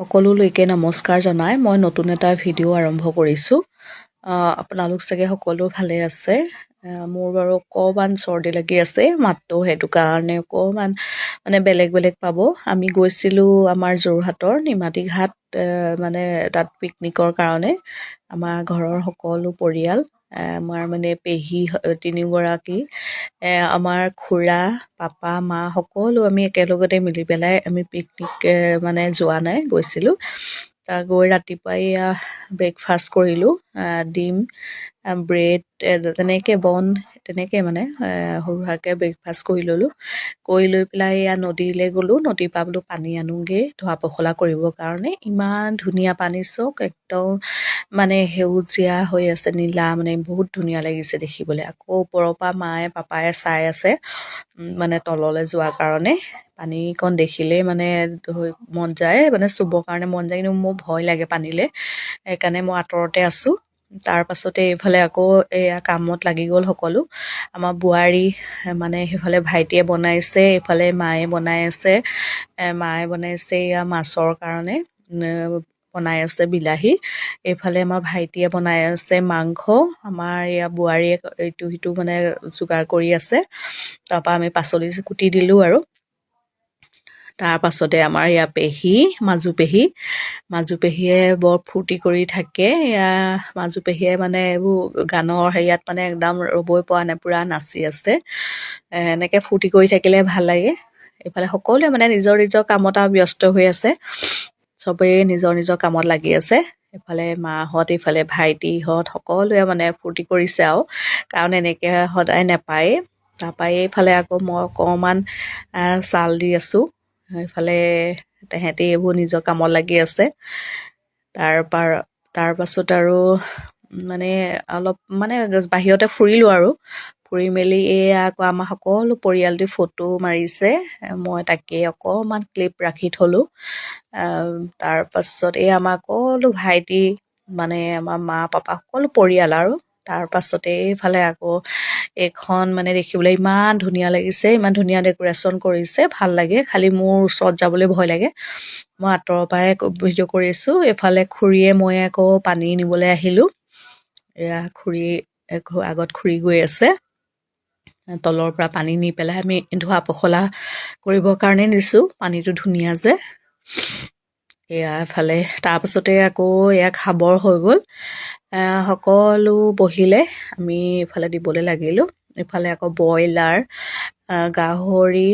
সকলোলৈকে নমস্কাৰ জনাই মই নতুন এটা ভিডিঅ' আৰম্ভ কৰিছোঁ। আপোনালোক চাগে সকলো ভালে আছে। মোৰ বাৰু অকণমান চৰ্দি লাগি আছে মাতটো, সেইটো কাৰণে অকণমান বেলেগ বেলেগ পাব। আমি গৈছিলোঁ আমাৰ যোৰহাটৰ নিমাতী ঘাট, মানে তাত পিকনিকৰ কাৰণে আমাৰ ঘৰৰ সকলো পৰিয়াল, আমাৰ পেহী তিনিগৰাকী, আমাৰ খুৰা, পাপা, মা সকলো আমি একেলগতে মিলি পেলাই আমি পিকনিক যোৱা নাই, গৈছিলোঁ। গৈ ৰাতিপুৱাই ব্ৰেকফাষ্ট কৰিলোঁ। ডিম, ব্ৰেড, তেনেকৈ তেনেকৈ সৰু সুৰাকৈ ব্ৰেকফাষ্ট কৰি ল'লোঁ। কৰি লৈ পেলাই নদীলৈ গ'লোঁ। নদীৰ পৰা বোলো পানী আনোগৈ ধোৱা পখলা কৰিবৰ কাৰণে। ইমান ধুনীয়া পানী, চক একদম সেউজীয়া হৈ আছে, নীলা, বহুত ধুনীয়া লাগিছে দেখিবলৈ। আকৌ ওপৰৰ পৰা মায়ে পাপায়ে চাই আছে তললৈ যোৱাৰ কাৰণে। পানীকণ দেখিলেই মন যায়, চুবৰ কাৰণে মন যায়, কিন্তু মোৰ ভয় লাগে পানীলৈ, সেইকাৰণে মই আঁতৰতে আছোঁ। তাৰ পাছতে এইফালে আকৌ এয়া কামত লাগি গ'ল সকলো। আমাৰ বোৱাৰী সেইফালে ভাইটিয়ে বনাইছে, এইফালে মায়ে বনাই আছে। মায়ে বনাইছে এয়া মাছৰ কাৰণে, বনাই আছে বিলাহী। এইফালে আমাৰ ভাইটিয়ে বনাই আছে মাংস। আমাৰ এয়া বোৱাৰীয়ে ইটো সিটো যোগাৰ কৰি আছে। তাৰপৰা আমি পাচলি কুটি দিলোঁ আৰু। তাৰ পাছতে আমাৰ পেহী, মাজু পেহীয়ে বৰ ফূৰ্তি কৰি থাকে। মাজু পেহীয়ে এইবোৰ গানৰ হেৰিয়াত একদম ৰ'বই পৰা নাই, পূৰা নাচি আছে। এনেকৈ ফূৰ্তি কৰি থাকিলে ভাল লাগে। এইফালে সকলোৱে নিজৰ নিজৰ কামত ব্যস্ত হৈ আছে, চবেই নিজৰ নিজৰ কামত লাগি আছে। এইফালে মাহঁত, এইফালে ভাইটিহঁত সকলোৱে ফূৰ্তি কৰিছে আৰু, কাৰণ এনেকৈ সদায় নাপায়েই। তাৰপৰা এইফালে আকৌ মই অকণমান চাল দি আছোঁ। এইফালে তেহেঁতি এইবোৰ নিজৰ কামত লাগি আছে। তাৰ পাছত আৰু অলপ বাহিৰতে ফুৰিলোঁ আৰু। ফুৰি মেলি আকৌ আমাৰ সকলো পৰিয়ালটি ফটো মাৰিছে। মই তাকে অকণমান ক্লিপ ৰাখি থলোঁ। তাৰ পাছত আমাৰ সকলো ভাইটি, আমাৰ মা পাপা সকলো পৰিয়াল আৰু। তাৰ পাছতে এইফালে আকৌ এইখন দেখিবলৈ ইমান ধুনীয়া লাগিছে, ইমান ধুনীয়া ডেক'ৰেশ্যন কৰিছে, ভাল লাগে। খালি মোৰ ওচৰত যাবলৈ ভয় লাগে, মই আঁতৰৰ পৰাই ভিডিঅ' কৰি আছোঁ। এইফালে খুৰীয়ে মই আকৌ পানী নিবলৈ আহিলোঁ। আগত খুৰী গৈ আছে, তলৰ পৰা পানী নি পেলাই আমি ধোৱা পখলা কৰিবৰ কাৰণে দিছোঁ। পানীটো ধুনীয়া যে। এফালে তাৰপাছতে আকৌ খাবৰ হৈ গ'ল। সকলো বহিলে, আমি এইফালে দিবলৈ লাগিলোঁ। এইফালে আকৌ ব্ৰইলাৰ, গাহৰি,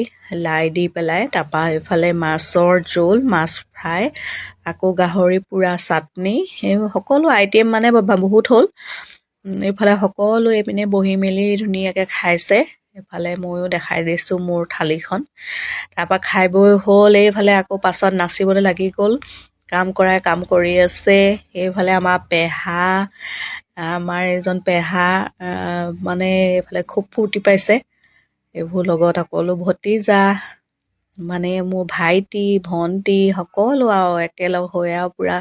লাই দি পেলাই, তাৰপৰা এইফালে মাছৰ জোল, মাছ ফ্ৰাই, আকৌ গাহৰি পোৰা চাটনি, সেই সকলো আইটেম বহুত হ'ল। এইফালে সকলো এইপিনে বহি মেলি ধুনীয়াকৈ খাইছে। এইফালে ময়ো দেখাই দিছোঁ মোৰ থালিখন। তাৰপৰা খাই বৈ হ'ল। এইফালে আকৌ পাছত নাচিবলৈ লাগি গ'ল, কাম কৰাই কাম কৰি আছে। এইফালে আমাৰ পেহা, আমাৰ এজন পেহা এইফালে খুব ফূৰ্তি পাইছে। এইবোৰ লগত সকলো ভতিজা, মোৰ ভাইটি, ভণ্টি সকলো আৰু একেলগ হৈ আৰু পূৰা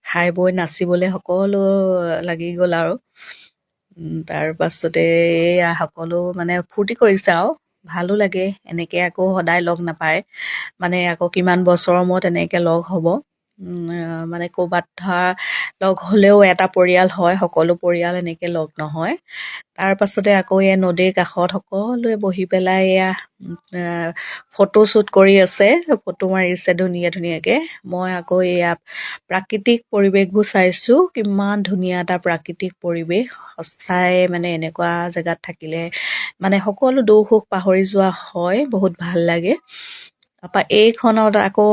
খাই বৈ নাচিবলৈ সকলো লাগি গ'ল আৰু। তাৰ পাছতে সকলো ফূৰ্তি কৰিছে আৰু ভালো লাগে। এনেকৈ আকৌ সদায় লগ নাপায়, আকৌ কিমান বছৰৰ মূৰত এনেকৈ লগ হ'ব। ক'ৰবাত ধৰা লগ হ'লেও এটা পৰিয়াল হয়, সকলো পৰিয়াল এনেকৈ লগ নহয়। তাৰ পাছতে আকৌ নদীৰ কাষত সকলোৱে বহি পেলাই ফটো শ্বুট কৰি আছে, ফটো মাৰিছে ধুনীয়া ধুনীয়াকৈ। মই আকৌ প্ৰাকৃতিক পৰিৱেশবোৰ চাইছোঁ, কিমান ধুনীয়া এটা প্ৰাকৃতিক পৰিৱেশ। সঁচাই এনেকুৱা জেগাত থাকিলে সকলো দুখ সুখ পাহৰি যোৱা হয়, বহুত ভাল লাগে। তাৰপৰা এইখনত আকৌ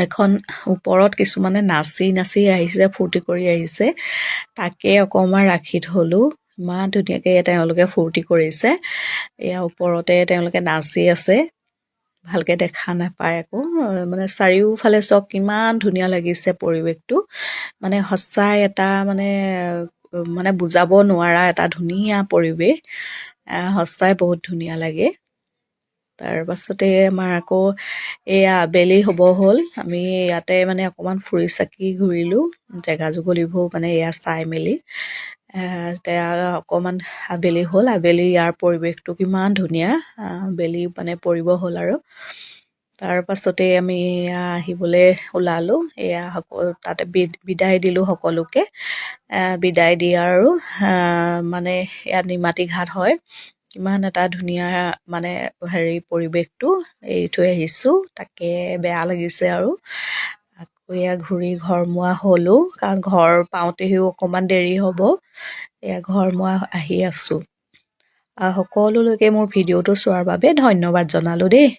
এখন ওপৰত কিছুমানে নাচি নাচি আহিছে, ফূৰ্তি কৰি আহিছে, তাকে অকণমান ৰাখি থলোঁ। ইমান ধুনীয়াকৈ তেওঁলোকে ফূৰ্তি কৰিছে। ওপৰতে তেওঁলোকে নাচি আছে, ভালকৈ দেখা নাপায় আকৌ। চাৰিওফালে চক কিমান ধুনীয়া লাগিছে পৰিৱেশটো, সঁচাই এটা বুজাব নোৱাৰা এটা ধুনীয়া পৰিৱেশ। সঁচাই বহুত ধুনীয়া লাগে। তাৰ পাছতে আমাৰ আকৌ আবেলি হ'ব হ'ল। আমি ইয়াতে অকণমান ফুৰি চাকি ঘূৰিলোঁ, জেগা জুগলিবোৰ চাই মেলি এতিয়া অকণমান আবেলি হ'ল। আবেলি ইয়াৰ পৰিৱেশটো কিমান ধুনীয়া, আবেলি পৰিব হ'ল আৰু। তাৰ পাছতে আমি আহিবলৈ ওলালোঁ এয়া তাতে বিদায় দিলোঁ সকলোকে বিদায় দি আৰু মানে ইয়াত নিমাতী ঘাট হয় কিমান এটা ধুনীয়া মানে পৰিৱেশটো এৰি থৈ আহিছোঁ তাকে বেয়া লাগিছে আৰু আকৌ এয়া ঘূৰি ঘৰমুৱা হ'লোঁ কাৰণ ঘৰ পাওঁতেহিও অকণমান দেৰি হ'ব এয়া ঘৰমুৱা আহি আছোঁ সকলোলৈকে মোৰ ভিডিঅ'টো চোৱাৰ বাবে ধন্যবাদ জনালোঁ দেই